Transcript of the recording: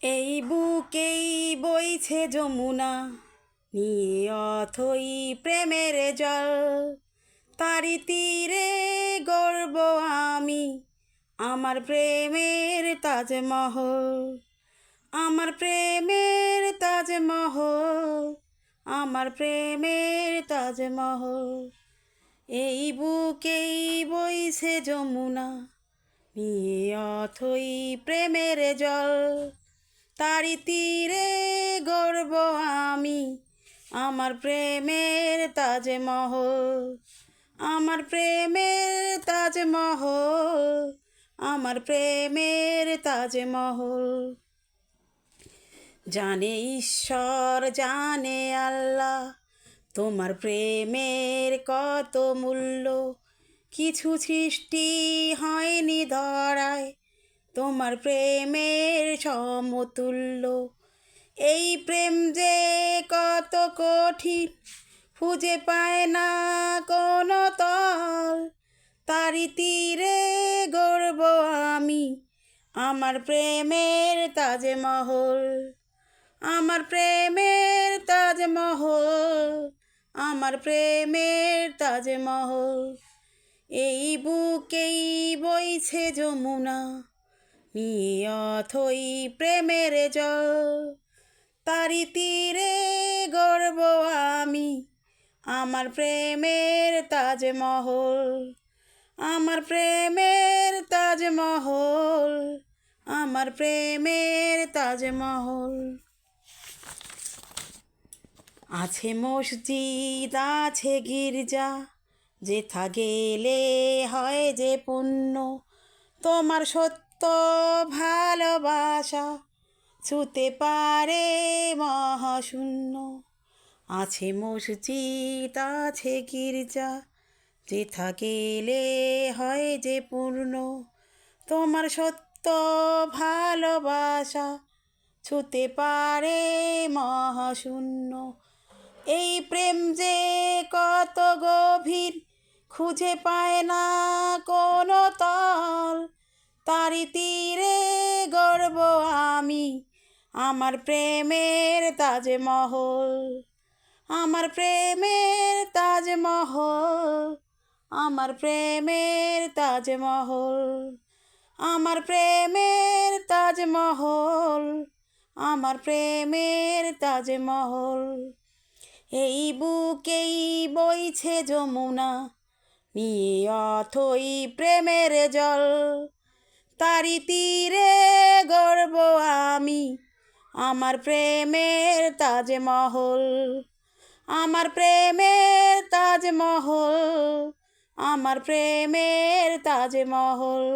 এই বুকেই বইছে যমুনা, নিয়ে অথই প্রেমের জল। তারি তীরে গড়ব আমি আমার প্রেমের তাজমহল, আমার প্রেমের তাজমহল, আমার প্রেমের তাজমহল। এই বুকেই বইছে যমুনা, নিয়ে অথই প্রেমের জল। তারি তীরে গড়ব আমি আমার প্রেমের তাজমহল, আমার প্রেমের তাজমহল, আমার প্রেমের তাজমহল। জানে ঈশ্বর জানে আল্লাহ তোমার প্রেমের কত মূল্য। কিছু সৃষ্টি হয়নি ধরায় তোমার প্রেমের সমতুল্য। এই প্রেম যে কত কঠিন, খুঁজে পায় না কোনো তল। তারি তীরে গড়ব আমি আমার প্রেমের তাজমহল, আমার প্রেমের তাজমহল, আমার প্রেমের তাজমহল। এই বুকেই বইছে যমুনা, নিয়ে অথই প্রেমের জল। তারি তীরে গড়ব আমি আমার প্রেমের তাজমহল, আমার প্রেমের তাজমহল, আমার প্রেমের তাজমহল। আছে মসজিদ আছে গির্জা, যেথা গেলে হয় যে পুণ্য। তোমার সত্য ভালোবাসা ছুতে পারে মহাশূন্য। আছে মসজিদ আছে গির্জা, যেথা গেলে হয় যে পূর্ণ। তোমার সত্য ভালোবাসা ছুতে পারে মহাশূন্য। এই প্রেম যে কত গভীর, খুঁজে পায় না কোনো তল। তারি তীরে গড়ব আমি আমার প্রেমের তাজমহল, আমার প্রেমের তাজমহল, আমার প্রেমের তাজমহল, আমার প্রেমের তাজমহল, আমার প্রেমের তাজমহল। এই বুকেই বইছে যমুনা, নিয়ে অথই প্রেমের জল। তারি তীরে গড়ব আমি আমার প্রেমের তাজমহল, আমার প্রেমের তাজমহল, আমার প্রেমের তাজমহল।